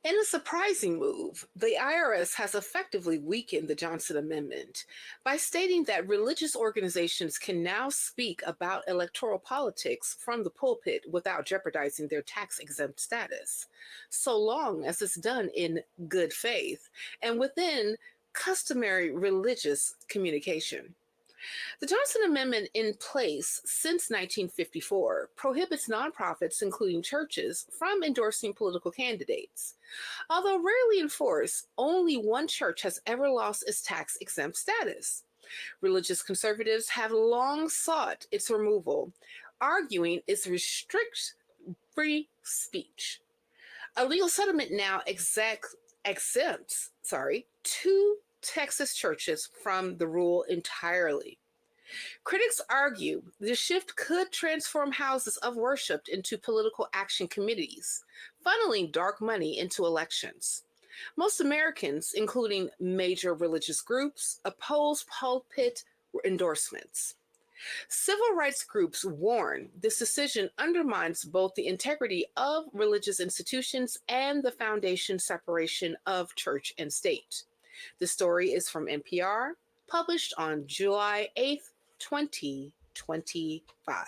In a surprising move, the IRS has effectively weakened the Johnson Amendment by stating that religious organizations can now speak about electoral politics from the pulpit without jeopardizing their tax-exempt status, so long as it's done in good faith and within customary religious communication. The Johnson Amendment, in place since 1954, prohibits nonprofits, including churches, from endorsing political candidates. Although rarely enforced, only one church has ever lost its tax exempt status. Religious conservatives have long sought its removal, arguing it restricts free speech. A legal settlement now exempts two Texas churches from the rule entirely. Critics argue the shift could transform houses of worship into political action committees, funneling dark money into elections. Most Americans, including major religious groups, oppose pulpit endorsements. Civil rights groups warn this decision undermines both the integrity of religious institutions and the foundation's separation of church and state. The story is from NPR, published on July 8th, 2025.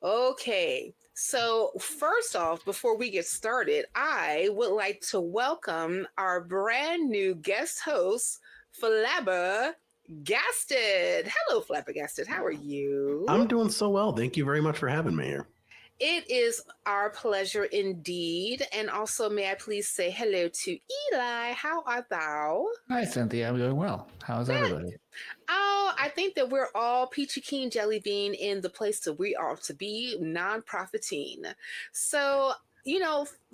Okay, so first off, before we get started, I would like to welcome our brand new guest host, Flabbergasted. Hello, Flabbergasted. How are you? I'm doing so well. Thank you very much for having me here. It is our pleasure indeed. And also, may I please say hello to Eli? How art thou? Hi, Cynthia. I'm doing well. How's everybody? Oh, I think that we're all peachy keen jelly bean in the place that we are to be, non-profiting. So,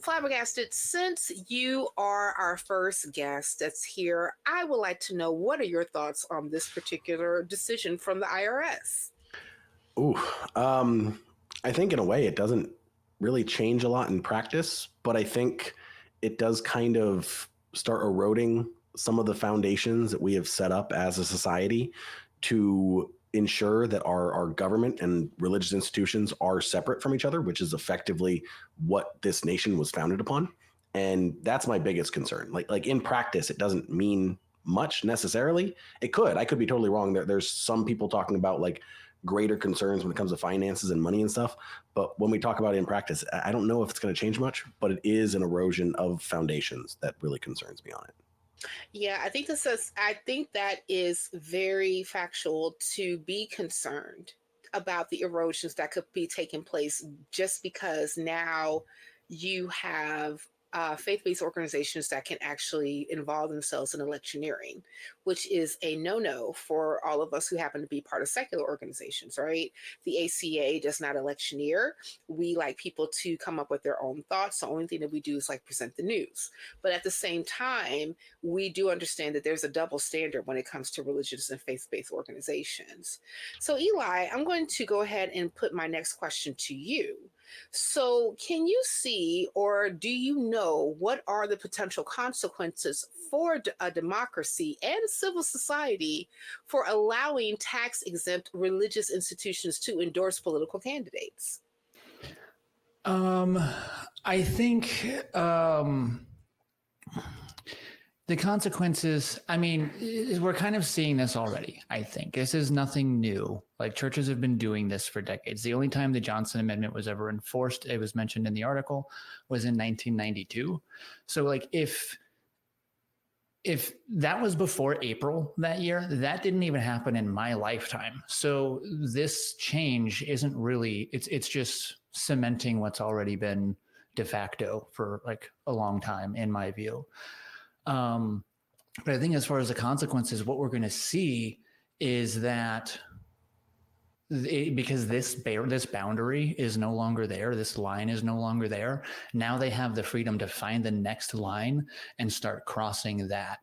Flabbergasted, since you are our first guest that's here, I would like to know, what are your thoughts on this particular decision from the IRS? Ooh, I think in a way it doesn't really change a lot in practice, but I think it does kind of start eroding some of the foundations that we have set up as a society to ensure that our government and religious institutions are separate from each other, which is effectively what this nation was founded upon. And that's my biggest concern. Like in practice, it doesn't mean much necessarily. It could. I could be totally wrong. There's some people talking about like greater concerns when it comes to finances and money and stuff. But when we talk about it in practice, I don't know if it's going to change much, but it is an erosion of foundations that really concerns me on it. Yeah, I think that is very factual to be concerned about the erosions that could be taking place, just because now you have faith-based organizations that can actually involve themselves in electioneering, which is a no-no for all of us who happen to be part of secular organizations, right? The ACA does not electioneer. We like people to come up with their own thoughts. The only thing that we do is like present the news. But at the same time, we do understand that there's a double standard when it comes to religious and faith-based organizations. So Eli, I'm going to go ahead and put my next question to you. So, can you see, or do you know, what are the potential consequences for a democracy and civil society for allowing tax exempt religious institutions to endorse political candidates? I think the consequences, I mean, we're kind of seeing this already, I think. This is nothing new. Like, churches have been doing this for decades. The only time the Johnson Amendment was ever enforced, it was mentioned in the article, was in 1992. So, like, if that was before April that year, that didn't even happen in my lifetime. So this change isn't really, it's just cementing what's already been de facto for like a long time, in my view. But I think as far as the consequences, what we're going to see is that because this boundary is no longer there, this line is no longer there. Now they have the freedom to find the next line and start crossing that,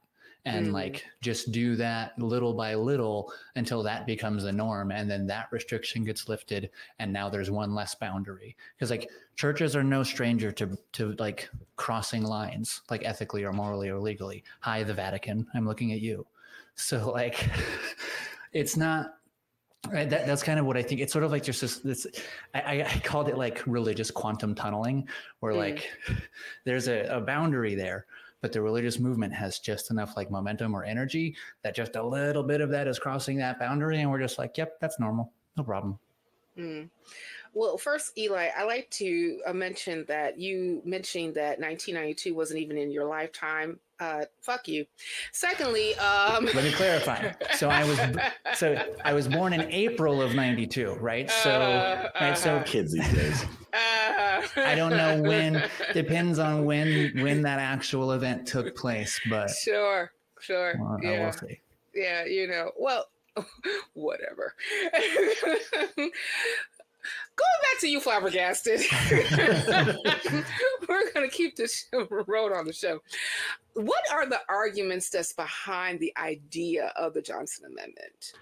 and like just do that little by little until that becomes the norm, and then that restriction gets lifted, and now there's one less boundary. Because like churches are no stranger to like crossing lines, like ethically or morally or legally. Hi, the Vatican, I'm looking at you. So like it's not Right. That's kind of what I think. It's sort of like just this. I called it like religious quantum tunneling, where like there's a boundary there, but the religious movement has just enough like momentum or energy that just a little bit of that is crossing that boundary, and we're just like, yep, that's normal, no problem. Mm. Well, first, Eli, I like to mention that you mentioned that 1992 wasn't even in your lifetime. Fuck you. Secondly, Let me clarify. So I was born in April of '92, right? So Kids these days. I don't know when. Depends on when that actual event took place, but sure, I will see. Yeah, well, whatever. Going back to you, flabbergasted. We're going to keep this road on the show. What are the arguments that's behind the idea of the Johnson Amendment?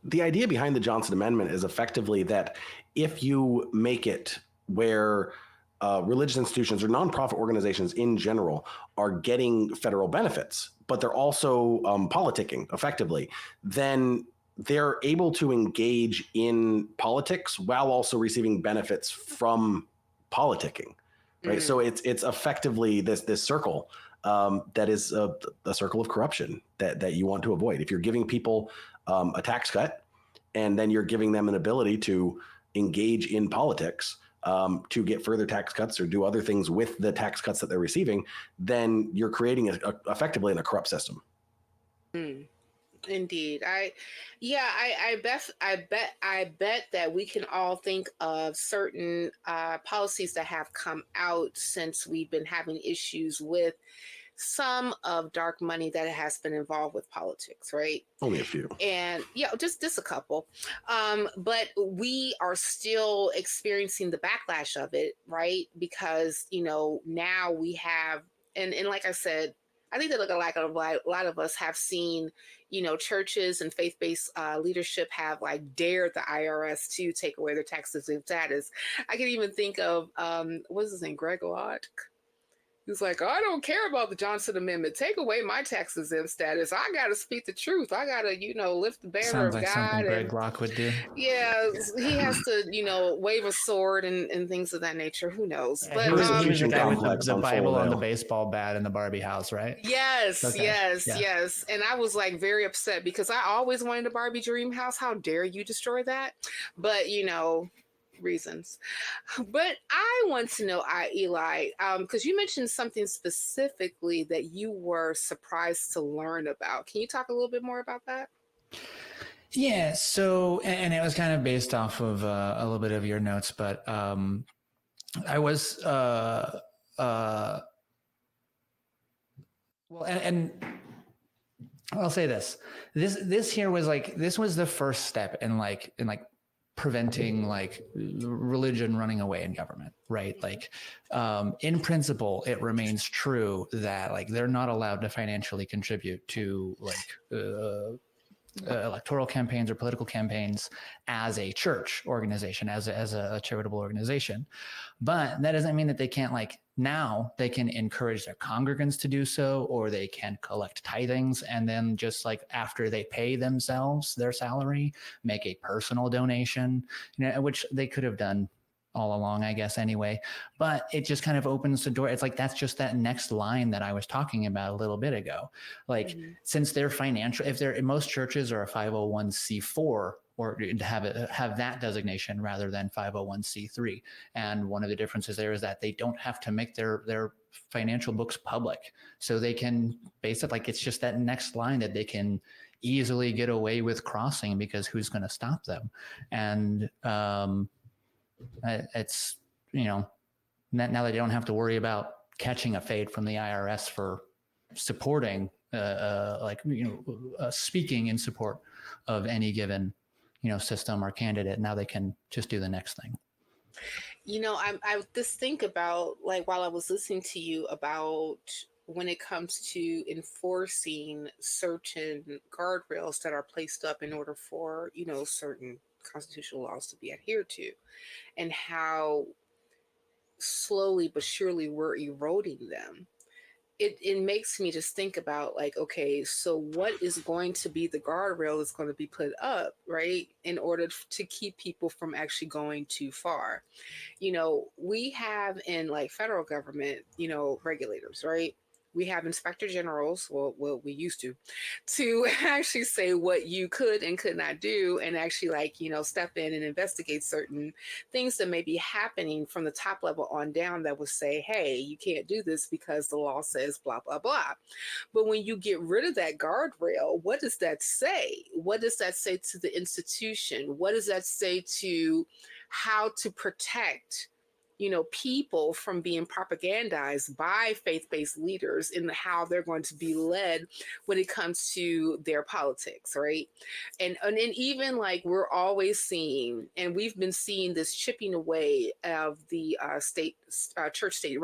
The idea behind the Johnson Amendment is effectively that if you make it where religious institutions or nonprofit organizations in general are getting federal benefits, but they're also politicking effectively, then they're able to engage in politics while also receiving benefits from politicking, right? So it's effectively this circle that is a circle of corruption that you want to avoid. If you're giving people a tax cut, and then you're giving them an ability to engage in politics to get further tax cuts or do other things with the tax cuts that they're receiving, then you're creating effectively a corrupt system. Indeed. I bet that we can all think of certain policies that have come out since we've been having issues with some of dark money that has been involved with politics, right? Only a few. And just a couple. But we are still experiencing the backlash of it, right? Because, now we have, and like I said, I think that a lot of us have seen, churches and faith-based leadership have like dared the IRS to take away their tax-exempt status. I can even think of, what's his name, Greg Lott. He's like, I don't care about the Johnson Amendment. Take away my tax-exempt status. I got to speak the truth. I got to, lift the banner Sounds of like God. something Greg Locke would do. Yeah, he has to, wave a sword and things of that nature. Who knows? Yeah, but he was the guy with complex the on Bible full on the avail. baseball bat in the Barbie house, right? Yes, Okay. yes. And I was like very upset because I always wanted a Barbie dream house. How dare you destroy that? But, reasons. But I want to know, Eli, because you mentioned something specifically that you were surprised to learn about. Can you talk a little bit more about that? Yeah. So, and it was kind of based off of a little bit of your notes, but I was well, and I'll say this. This here was like this was the first step in preventing like religion running away in government, right? Like in principle, it remains true that like they're not allowed to financially contribute to electoral campaigns or political campaigns as a church organization, as a charitable organization. But that doesn't mean that they can't now they can encourage their congregants to do so, or they can collect tithings and then just after they pay themselves their salary, make a personal donation, which they could have done all along, I guess, anyway. But it just kind of opens the door. It's like that's just that next line that I was talking about a little bit ago. Since they're financial, most churches are a 501c4 or have that designation rather than 501c3. And one of the differences there is that they don't have to make their financial books public. So they can basically, it's just that next line that they can easily get away with crossing because who's going to stop them? And it's, now they don't have to worry about catching a fade from the IRS for supporting, speaking in support of any given system or candidate. Now they can just do the next thing. I just think about while I was listening to you about when it comes to enforcing certain guardrails that are placed up in order for, certain constitutional laws to be adhered to, and how slowly but surely we're eroding them. it makes me just think about like, okay, so what is going to be the guardrail that's going to be put up, right, in order to keep people from actually going too far? We have in like federal government, regulators, right? We have inspector generals, well, we used to actually say what you could and could not do, and actually like, step in and investigate certain things that may be happening from the top level on down that would say, hey, you can't do this because the law says blah, blah, blah. But when you get rid of that guardrail, what does that say? What does that say to the institution? What does that say to how to protect people from being propagandized by faith-based leaders in how they're going to be led when it comes to their politics, right? And even like we're always seeing, and we've been seeing this chipping away of the church-state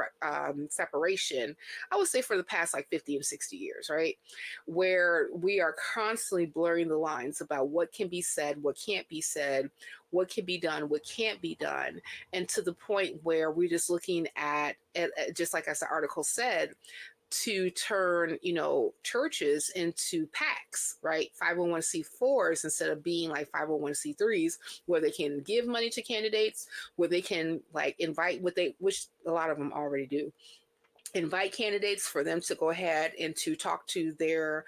separation, I would say for the past like 50 and 60 years, right? Where we are constantly blurring the lines about what can be said, what can't be said, what can be done, what can't be done, and to the point where we're just looking at just like as the article said, to turn churches into PACs, right? 501c4s instead of being like 501c3s, where they can give money to candidates, where they can like invite which a lot of them already do, invite candidates for them to go ahead and to talk to their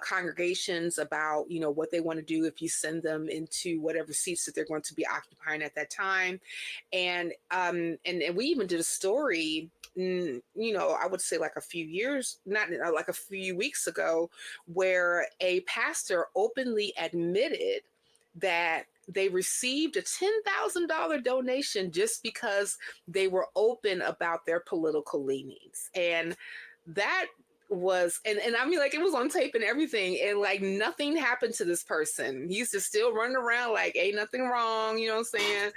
congregations about what they want to do if you send them into whatever seats that they're going to be occupying at that time. And we even did a story, I would say like a few years, not like a few weeks ago, where a pastor openly admitted that they received a $10,000 donation just because they were open about their political leanings. And that was, and I mean, like, it was on tape and everything, and like nothing happened to this person. He's just still running around like ain't nothing wrong, you know what I'm saying?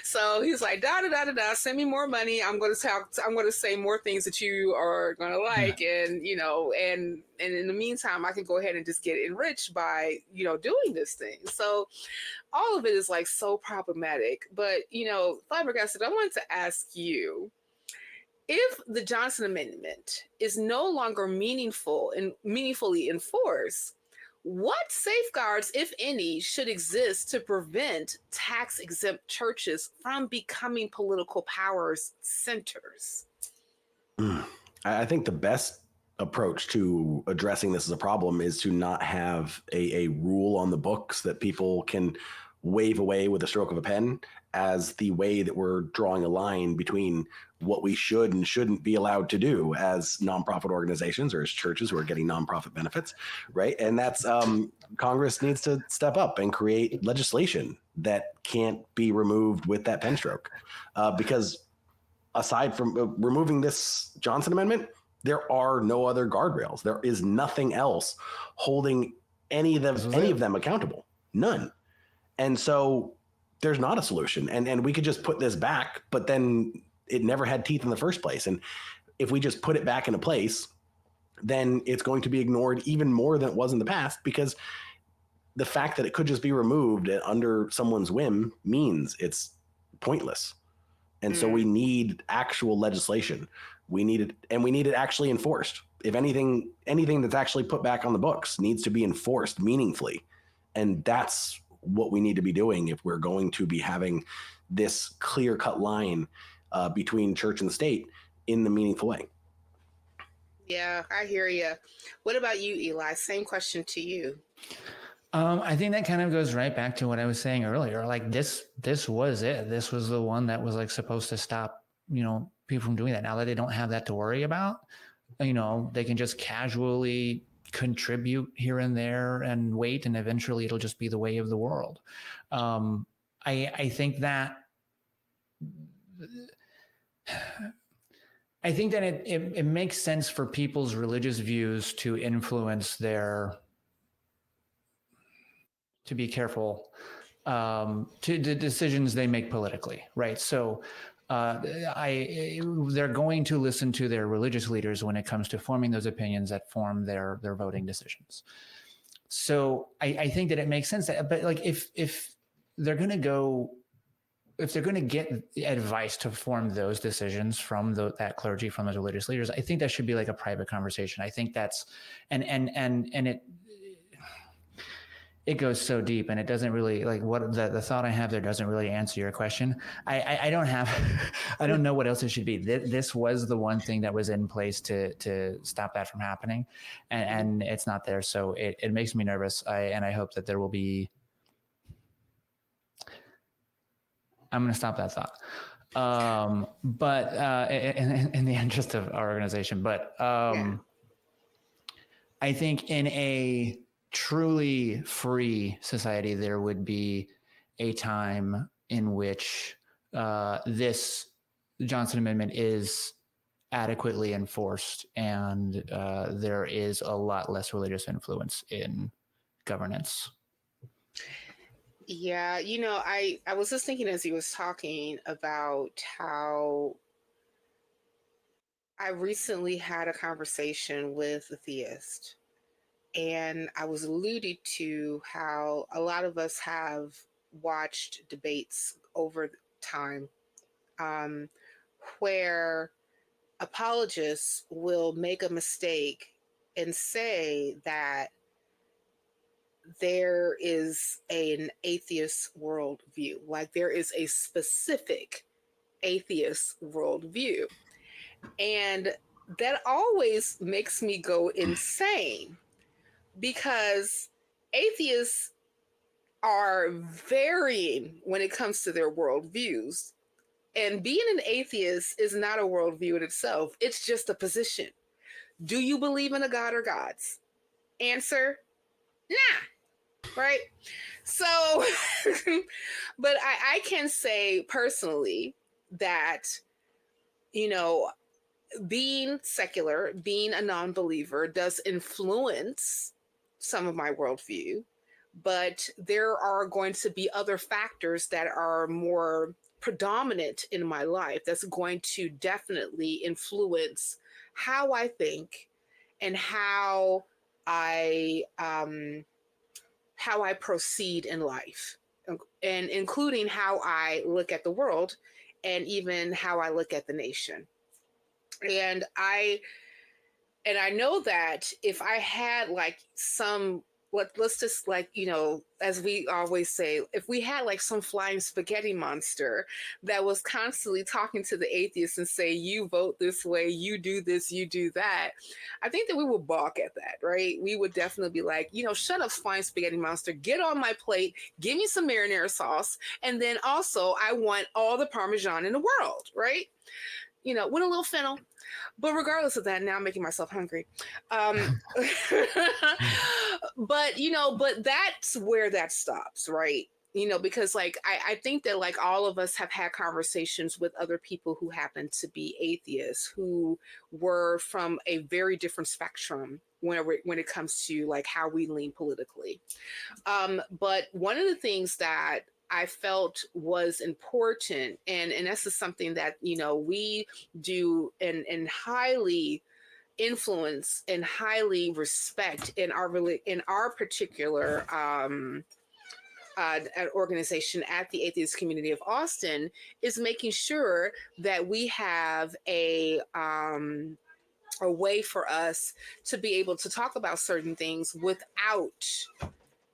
So he's like, da da da da da, send me more money. I'm going to say more things that you are going to like, and and in the meantime, I can go ahead and just get enriched by doing this thing. So all of it is like so problematic. But Flabbergasted, I wanted to ask you, if the Johnson Amendment is no longer meaningful and meaningfully enforced, what safeguards, if any, should exist to prevent tax-exempt churches from becoming political powers centers? I think the best approach to addressing this as a problem is to not have a rule on the books that people can wave away with a stroke of a pen as the way that we're drawing a line between what we should and shouldn't be allowed to do as nonprofit organizations or as churches who are getting nonprofit benefits, right? And that's Congress needs to step up and create legislation that can't be removed with that pen stroke, because aside from removing this Johnson Amendment, there are no other guardrails. There is nothing else holding any of them accountable. None. And so there's not a solution. And we could just put this back, but then it never had teeth in the first place. And if we just put it back into place, then it's going to be ignored even more than it was in the past, because the fact that it could just be removed under someone's whim means it's pointless. And so we need actual legislation. We need it, and we need it actually enforced. If anything that's actually put back on the books needs to be enforced meaningfully. And that's what we need to be doing if we're going to be having this clear-cut line between church and state in the meaningful way. Yeah, I hear you. What about you, Eli? Same question to you. I think that kind of goes right back to what I was saying earlier. Like this was it. This was the one that was like supposed to stop, people from doing that. Now that they don't have that to worry about, they can just casually contribute here and there and wait, and eventually it'll just be the way of the world. I think that it makes sense for people's religious views to influence to be careful, to the decisions they make politically, right? So they're going to listen to their religious leaders when it comes to forming those opinions that form their voting decisions. So I think that it makes sense that, but like if they're going to go if they're going to get advice to form those decisions from that clergy, from those religious leaders, I think that should be like a private conversation. I think that's, and it goes so deep, and it doesn't really, like, what the thought I have there doesn't really answer your question. I don't have, I don't know what else it should be. This was the one thing that was in place to stop that from happening, and it's not there. So it makes me nervous. I hope that there will be, I'm going to stop that thought. But in the interest of our organization, but I think in a truly free society, there would be a time in which this Johnson Amendment is adequately enforced, and there is a lot less religious influence in governance. Yeah, I was just thinking as he was talking about how I recently had a conversation with a theist, and I was alluding to how a lot of us have watched debates over time, where apologists will make a mistake and say that there is an atheist worldview, like there is a specific atheist worldview. And that always makes me go insane, because atheists are varying when it comes to their worldviews. And being an atheist is not a worldview in itself. It's just a position. Do you believe in a God or gods? Answer, nah, right? So, but I can say personally that, being secular, being a non-believer does influence some of my worldview, but there are going to be other factors that are more predominant in my life that's going to definitely influence how I think and how I proceed in life, and including how I look at the world and even how I look at the nation. And I know that if I had like some, let's just, like, as we always say, if we had like some flying spaghetti monster that was constantly talking to the atheists and say, you vote this way, you do this, you do that, I think that we would balk at that, right? We would definitely be like, shut up, flying spaghetti monster, get on my plate, give me some marinara sauce, and then also I want all the Parmesan in the world, right? With a little fennel. But regardless of that, now I'm making myself hungry. But that's where that stops, right? Because like I think that like all of us have had conversations with other people who happen to be atheists, who were from a very different spectrum when it comes to like how we lean politically. But one of the things that I felt was important, and this is something that we do and highly influence and highly respect in our particular organization at the Atheist Community of Austin, is making sure that we have a way for us to be able to talk about certain things without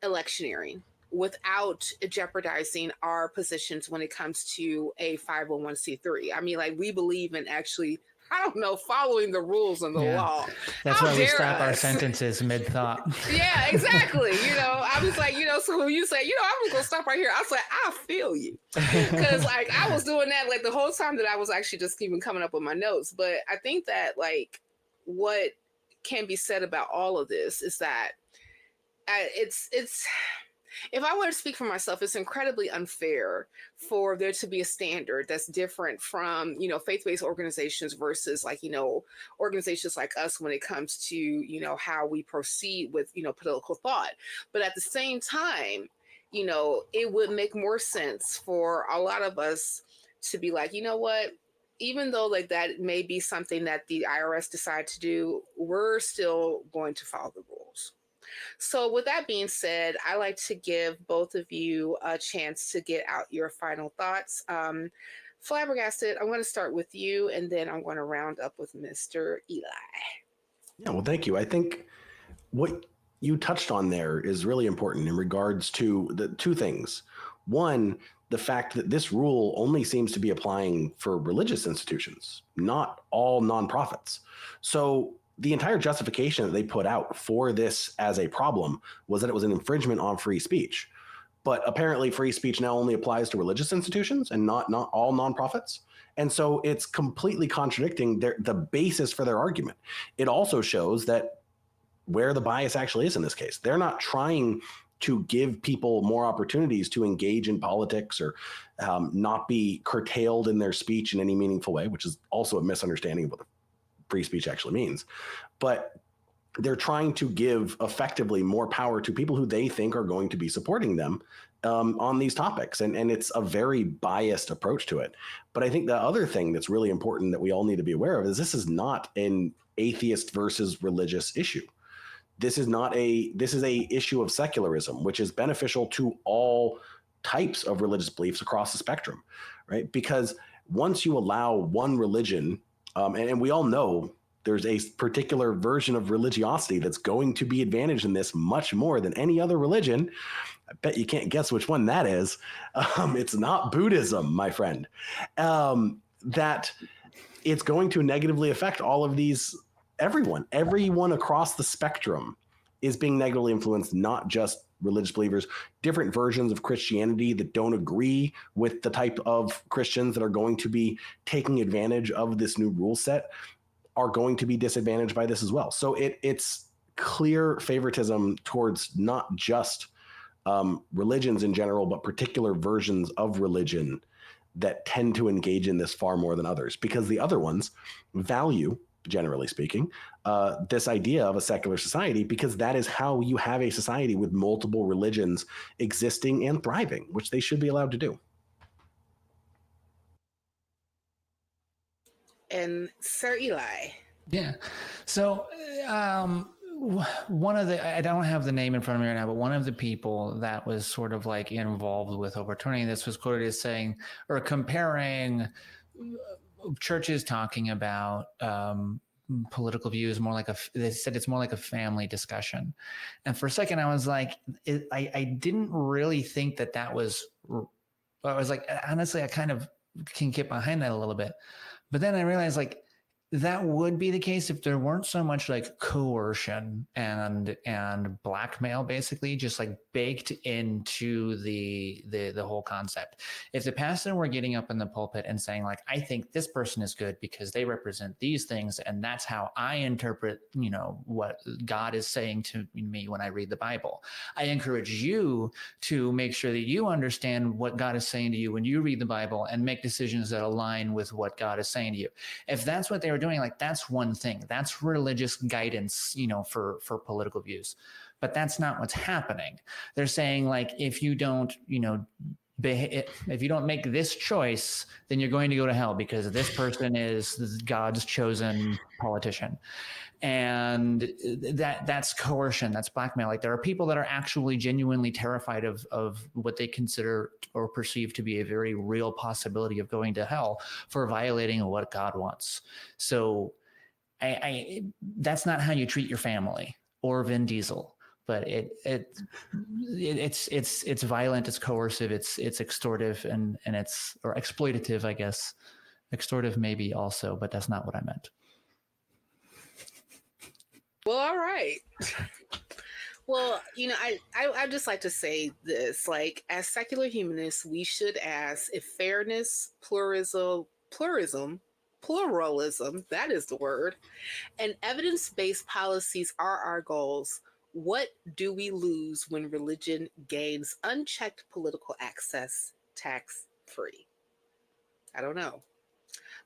electioneering, without jeopardizing our positions when it comes to a 501c3. I mean, like, we believe in actually, I don't know, following the rules and the law. That's why we stop our sentences mid-thought. Yeah, exactly. I was like, so when you say, I'm just going to stop right here, I was like, I feel you. Because like I was doing that like the whole time that I was actually just even coming up with my notes. But I think that like what can be said about all of this is that it's if I were to speak for myself, it's incredibly unfair for there to be a standard that's different from, faith-based organizations versus like, organizations like us when it comes to, how we proceed with, political thought. But at the same time, it would make more sense for a lot of us to be like, what? Even though like that may be something that the IRS decided to do, we're still going to follow the rules. So, with that being said, I like to give both of you a chance to get out your final thoughts. Flabbergasted, I'm going to start with you, and then I'm going to round up with Mr. Eli. Yeah, well, thank you. I think what you touched on there is really important in regards to the two things. One, the fact that this rule only seems to be applying for religious institutions, not all nonprofits. So the entire justification that they put out for this as a problem was that it was an infringement on free speech. But apparently free speech now only applies to religious institutions and not all nonprofits. And so it's completely contradicting the basis for their argument. It also shows that where the bias actually is in this case. They're not trying to give people more opportunities to engage in politics or not be curtailed in their speech in any meaningful way, which is also a misunderstanding of what free speech actually means. But they're trying to give effectively more power to people who they think are going to be supporting them on these topics. And it's a very biased approach to it. But I think the other thing that's really important that we all need to be aware of is this is not an atheist versus religious issue. This is a issue of secularism, which is beneficial to all types of religious beliefs across the spectrum, right? Because once you allow one religion, and we all know there's a particular version of religiosity that's going to be advantaged in this much more than any other religion. I bet you can't guess which one that is. It's not Buddhism, my friend. That it's going to negatively affect all of these, everyone across the spectrum is being negatively influenced, not just religious believers. Different versions of Christianity that don't agree with the type of Christians that are going to be taking advantage of this new rule set are going to be disadvantaged by this as well. So it's clear favoritism towards not just religions in general, but particular versions of religion that tend to engage in this far more than others, because the other ones value, generally speaking, this idea of a secular society, because that is how you have a society with multiple religions existing and thriving, which they should be allowed to do. And Sir Eli. Yeah. So one of the, I don't have the name in front of me right now, but one of the people that was sort of like involved with overturning this was quoted as saying, or comparing churches talking about political views more like they said it's more like a family discussion. And for a second I was like, I didn't really think that was, I was like, honestly, I kind of can get behind that a little bit. But then I realized like that would be the case if there weren't so much like coercion and blackmail, basically just like baked into the whole concept. If the pastor were getting up in the pulpit and saying like, I think this person is good because they represent these things, and that's how I interpret, what God is saying to me when I read the Bible. I encourage you to make sure that you understand what God is saying to you when you read the Bible and make decisions that align with what God is saying to you. If that's what they were doing, like that's one thing. That's religious guidance, for political views. But that's not what's happening. They're saying like, if you don't, if you don't make this choice, then you're going to go to hell because this person is God's chosen politician. And that's coercion, that's blackmail. Like there are people that are actually genuinely terrified of what they consider or perceive to be a very real possibility of going to hell for violating what God wants. So I that's not how you treat your family or Vin Diesel. But it's violent, it's coercive, it's extortive, and it's, or exploitative, I guess. Extortive maybe also, but that's not what I meant. Well, all right. Well, I just like to say this, like, as secular humanists, we should ask if fairness, pluralism, that is the word, and evidence-based policies are our goals. What do we lose when religion gains unchecked political access tax-free? I don't know.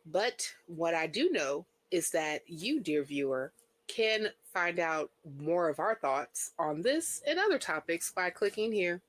But what I do know is that you, dear viewer, can find out more of our thoughts on this and other topics by clicking here.